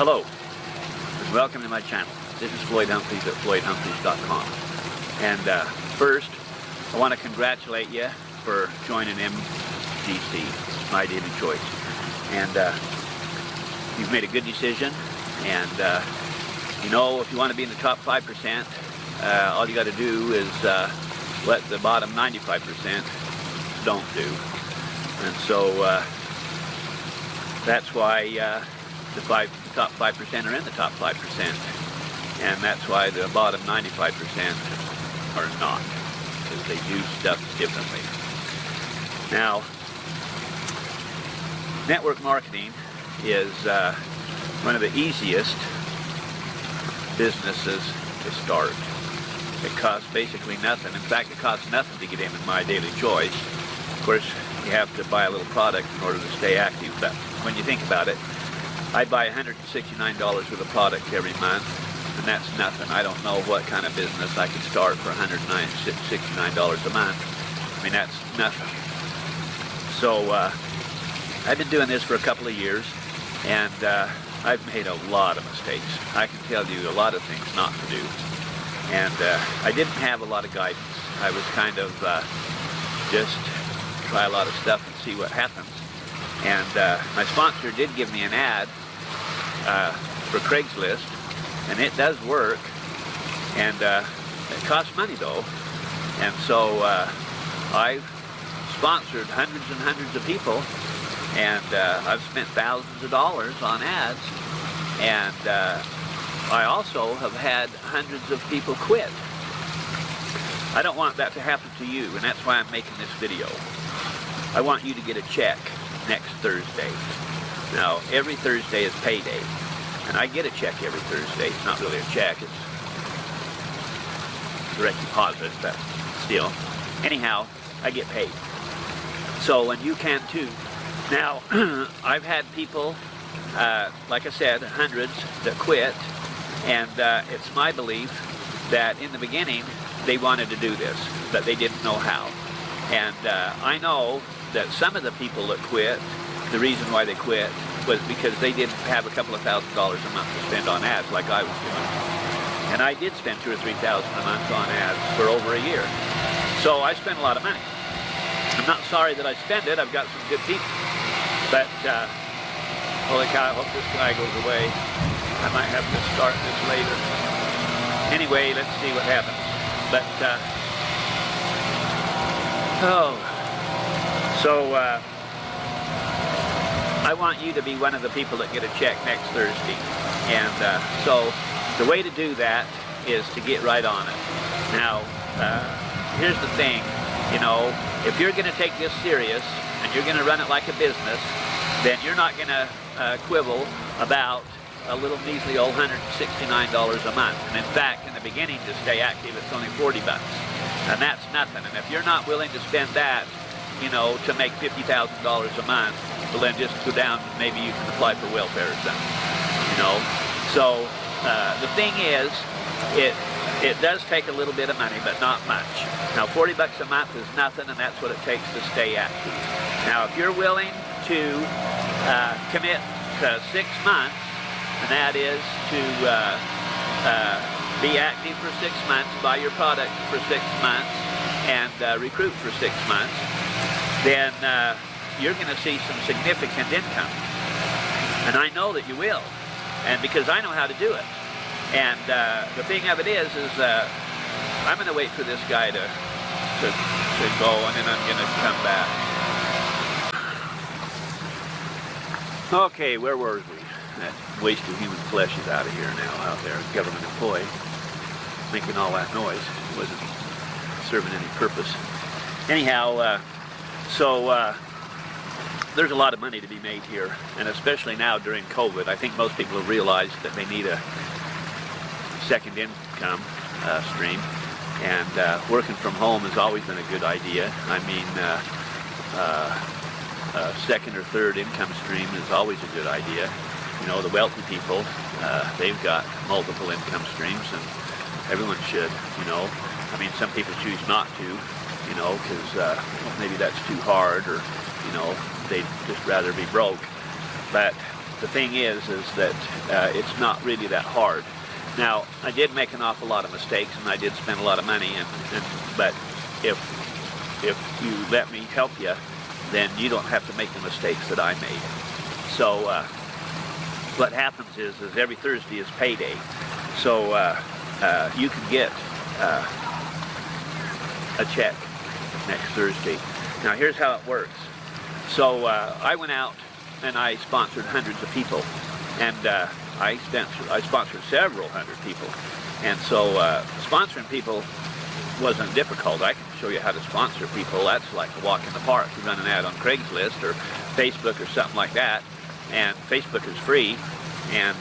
Hello, and welcome to my channel. This is Floyd Humphreys at floydhumphreys.com. And first, I want to congratulate you for joining MDC, My Daily Choice. And you've made a good decision. And you know, if you want to be in the top 5%, all you got to do is what the bottom 95% don't do. And so that's why the top 5% are in the top 5%. And that's why the bottom 95% are not, because they do stuff differently. Now, network marketing is one of the easiest businesses to start. It costs basically nothing. In fact, it costs nothing to get in My Daily Choice. Of course, you have to buy a little product in order to stay active, but when you think about it, I buy $169 worth of product every month, and that's nothing. I don't know what kind of business I could start for $169 a month. I mean, that's nothing. So I've been doing this for a couple of years, and I've made a lot of mistakes. I can tell you a lot of things not to do. And I didn't have a lot of guidance. I was kind of just try a lot of stuff and see what happens. And my sponsor did give me an ad for Craigslist, and it does work, and it costs money though. And so I've sponsored hundreds and hundreds of people, and I've spent thousands of dollars on ads, and I also have had hundreds of people quit. I don't want that to happen to you, and that's why I'm making this video. I want you to get a check next Thursday. Now, every Thursday is payday, and I get a check every Thursday. It's not really a check, it's direct deposit, but still. Anyhow, I get paid. So, and you can too. Now, I've had people, like I said, hundreds that quit, and it's my belief that in the beginning they wanted to do this, but they didn't know how. And I know that some of the people that quit, the reason why they quit was because they didn't have a couple of $1,000s a month to spend on ads like I was doing. And I did spend $2,000 or $3,000 a month on ads for over a year. So I spent a lot of money. I'm not sorry that I spend it. I've got some good people. But holy cow, I hope this guy goes away. I might have to start this later. Anyway, let's see what happens. But so I want you to be one of the people that get a check next Thursday. And so the way to do that is to get right on it. Now, here's the thing, you know, if you're going to take this serious and you're going to run it like a business, then you're not going to quibble about a little measly old $169 a month. And in fact, in the beginning, to stay active, it's only $40. And that's nothing. And if you're not willing to spend that, you know, to make $50,000 a month, well then just go down, maybe you can apply for welfare or something, you know. So the thing is, it does take a little bit of money, but not much. Now, $40 a month is nothing, and that's what it takes to stay active. Now, if you're willing to commit to 6 months, and that is to be active for 6 months, buy your product for 6 months, and recruit for 6 months, then you're going to see some significant income. And I know that you will, and because I know how to do it. And the thing of it is I'm going to wait for this guy to go, and then I'm going to come back. Okay, where were we? That waste of human flesh is out of here now, out there, government employee, making all that noise. It wasn't serving any purpose. Anyhow, so there's a lot of money to be made here, and especially now during COVID. I think most people have realized that they need a second income stream, and working from home has always been a good idea. I mean, second or third income stream is always a good idea. You know, the wealthy people, they've got multiple income streams, and everyone should, you know. I mean, some people choose not to, you know, because maybe that's too hard, or, you know, they'd just rather be broke. But the thing is that it's not really that hard. Now, I did make an awful lot of mistakes, and I did spend a lot of money, but if you let me help you, then you don't have to make the mistakes that I made. So what happens is every Thursday is payday. So you can get a check next Thursday. Now here's how it works. So I went out and I sponsored hundreds of people, and I sponsored several hundred people. And so sponsoring people wasn't difficult. I can show you how to sponsor people. That's like a walk in the park. You run an ad on Craigslist or Facebook or something like that, and Facebook is free, and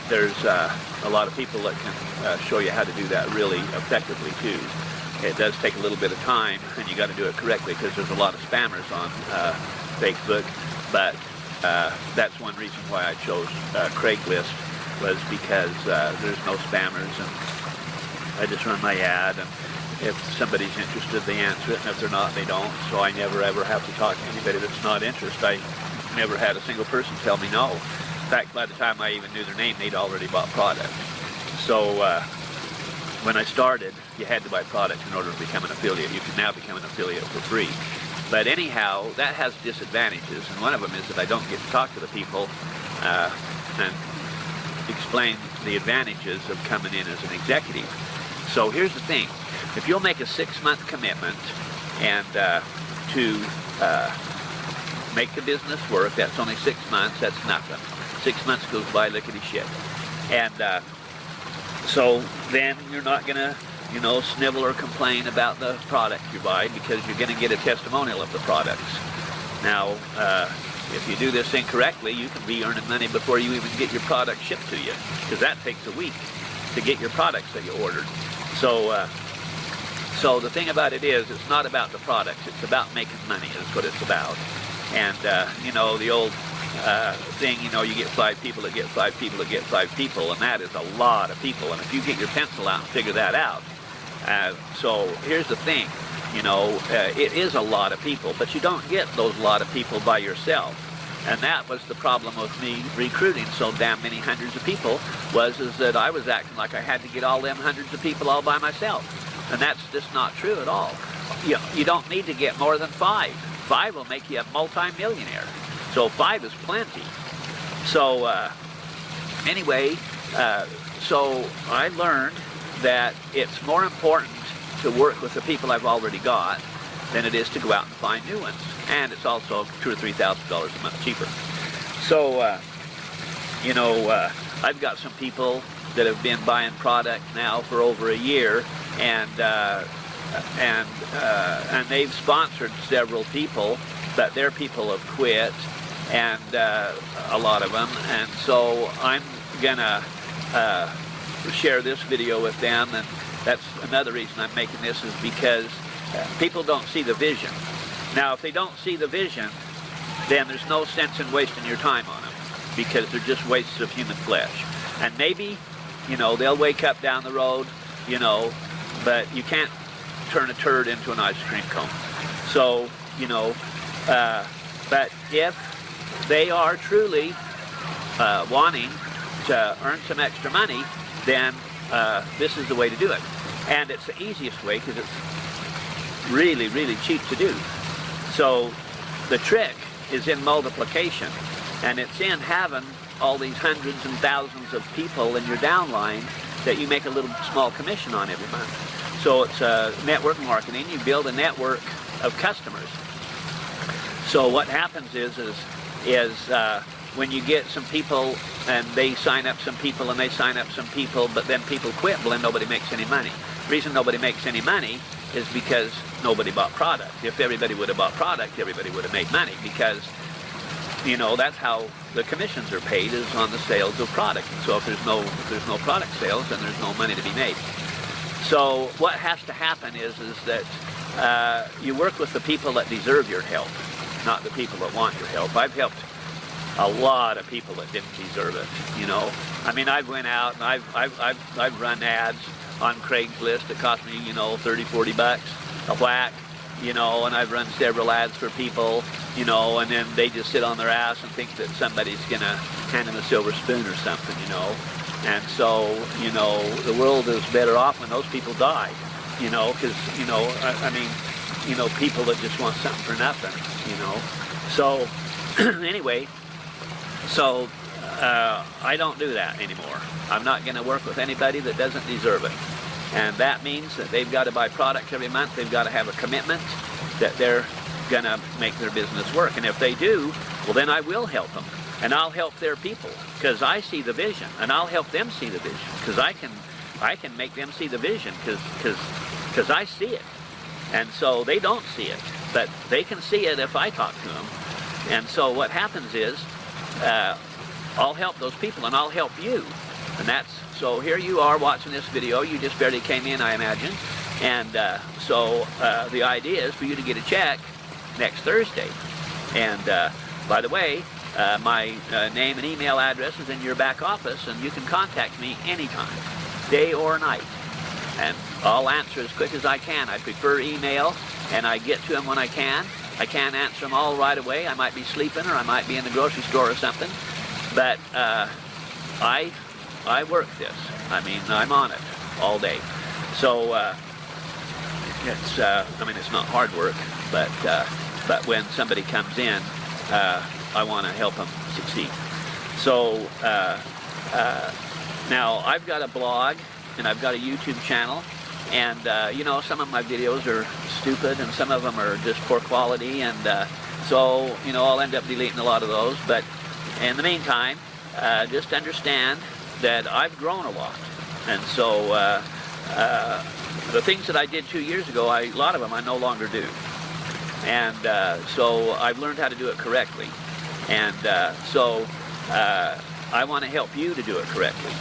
there's a lot of people that can show you how to do that really effectively too. It does take a little bit of time, and you got to do it correctly because there's a lot of spammers on Facebook, but that's one reason why I chose Craigslist, was because there's no spammers, and I just run my ad, and if somebody's interested, they answer it, and if they're not, they don't. So I never ever have to talk to anybody that's not interested. I never had a single person tell me no. In fact, by the time I even knew their name, they'd already bought product. So when I started, you had to buy product in order to become an affiliate. You can now become an affiliate for free. But anyhow, that has disadvantages, and one of them is that I don't get to talk to the people and explain the advantages of coming in as an executive. So here's the thing. If you'll make a 6-month commitment and to make the business work, that's only 6 months, that's nothing. 6 months goes by lickety shit. And so then you're not going to, snivel or complain about the product you buy, because you're going to get a testimonial of the products. Now, if you do this incorrectly, you can be earning money before you even get your product shipped to you, because that takes a week to get your products that you ordered. So the thing about it is, it's not about the products, it's about making money is what it's about. And, the old thing, you get 5 people that get 5 people that get 5 people, and that is a lot of people. And if you get your pencil out and figure that out. So here's the thing, it is a lot of people, but you don't get those lot of people by yourself. And that was the problem with me recruiting so damn many hundreds of people, was that I was acting like I had to get all them hundreds of people all by myself. And that's just not true at all. You don't need to get more than 5. 5 will make you a multi-millionaire. So 5 is plenty. So anyway, so I learned that it's more important to work with the people I've already got than it is to go out and find new ones. And it's also $2,000 or $3,000 a month cheaper. So, I've got some people that have been buying product now for over a year, and they've sponsored several people, but their people have quit, and a lot of them. And so I'm gonna share this video with them, and that's another reason I'm making this, is because people don't see the vision. Now, if they don't see the vision, then there's no sense in wasting your time on them, because they're just wastes of human flesh. And maybe, they'll wake up down the road, but you can't turn a turd into an ice cream cone. So, but if they are truly wanting to earn some extra money, then this is the way to do it. And it's the easiest way, because it's really, really cheap to do. So the trick is in multiplication, and it's in having all these hundreds and thousands of people in your downline that you make a little small commission on every month. So it's network marketing. You build a network of customers. So what happens is when you get some people and they sign up some people and they sign up some people, but then people quit, well, then nobody makes any money. The reason nobody makes any money is because nobody bought product. If everybody would have bought product, everybody would have made money, because that's how the commissions are paid, is on the sales of product. And so if there's no product sales, then there's no money to be made. So what has to happen is that you work with the people that deserve your help, not the people that want your help. I've helped a lot of people that didn't deserve it. I mean, I've went out and I've run ads on Craigslist that cost me, $30-40 a whack, and I've run several ads for people, and then they just sit on their ass and think that somebody's gonna hand him a silver spoon or something, you know. And so, you know, the world is better off when those people die, you know, because, you know, I mean, you know, people that just want something for nothing, you know. So, anyway, so I don't do that anymore. I'm not going to work with anybody that doesn't deserve it. And that means that they've got to buy product every month. They've got to have a commitment that they're going to make their business work. And if they do, well, then I will help them. And I'll help their people because I see the vision. And I'll help them see the vision because I can make them see the vision because I see it. And so they don't see it, but they can see it if I talk to them. And so what happens is I'll help those people and I'll help you. And that's, so here you are watching this video. You just barely came in, I imagine. And so the idea is for you to get a check next Thursday. And by the way, my name and email address is in your back office, and you can contact me anytime, day or night. And I'll answer as quick as I can. I prefer email, and I get to them when I can. I can't answer them all right away. I might be sleeping, or I might be in the grocery store or something. But I work this. I mean, I'm on it all day. So it's I mean, it's not hard work, but when somebody comes in, I want to help them succeed. So now I've got a blog and I've got a YouTube channel, and you know, some of my videos are stupid and some of them are just poor quality, and so, you know, I'll end up deleting a lot of those. But in the meantime, just understand that I've grown a lot, and so the things that I did 2 years ago, a lot of them I no longer do. And so I've learned how to do it correctly. And so I want to help you to do it correctly.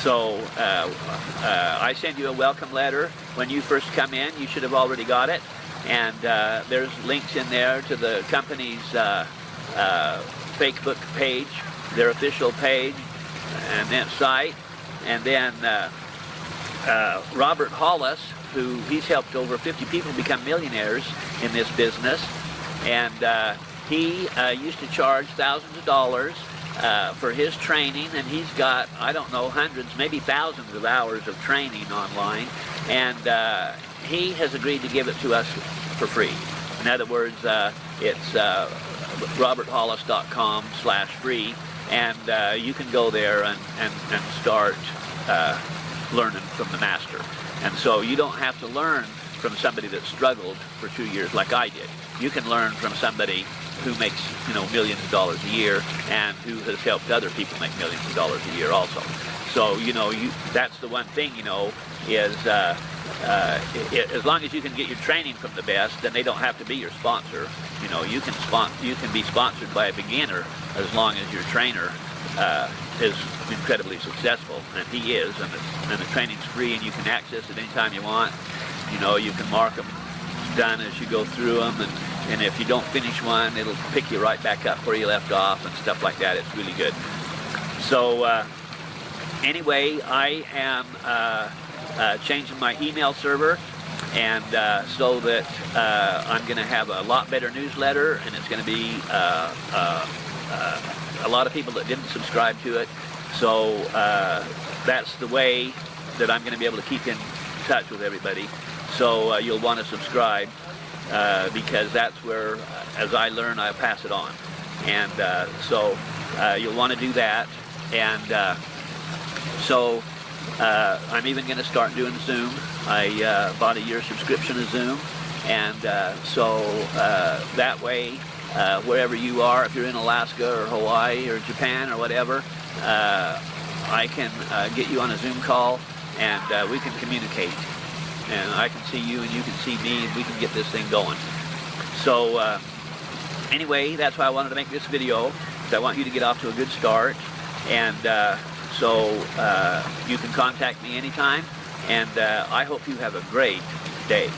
So I send you a welcome letter when you first come in. You should have already got it. And there's links in there to the company's Facebook page, their official page, and then site. And then Robert Hollis, he's helped over 50 people become millionaires in this business, and he used to charge thousands of dollars for his training, and he's got, I don't know, hundreds, maybe thousands of hours of training online, and he has agreed to give it to us for free. In other words, it's roberthollis.com/free, and you can go there and start learning from the master. And so you don't have to learn from somebody that struggled for 2 years like I did. You can learn from somebody who makes, you know, millions of dollars a year and who has helped other people make millions of dollars a year also. So, you know, that's the one thing, you know, is as long as you can get your training from the best, then they don't have to be your sponsor. You know, you can be sponsored by a beginner as long as your trainer is incredibly successful, and he is, and the training's free, and you can access it anytime you want. You know, you can mark them done as you go through them, and if you don't finish one, it'll pick you right back up where you left off and stuff like that. It's really good. So anyway, I am changing my email server, and so that I'm going to have a lot better newsletter, and it's going to be a lot of people that didn't subscribe to it. So that's the way that I'm going to be able to keep in touch with everybody. So you'll want to subscribe because that's where, as I learn, I pass it on. And so you'll want to do that. And so I'm even going to start doing Zoom. I bought a year subscription to Zoom. And so that way, wherever you are, if you're in Alaska or Hawaii or Japan or whatever, I can get you on a Zoom call, and we can communicate. And I can see you and you can see me, and we can get this thing going. So anyway, that's why I wanted to make this video, because I want you to get off to a good start. And so you can contact me anytime, and I hope you have a great day.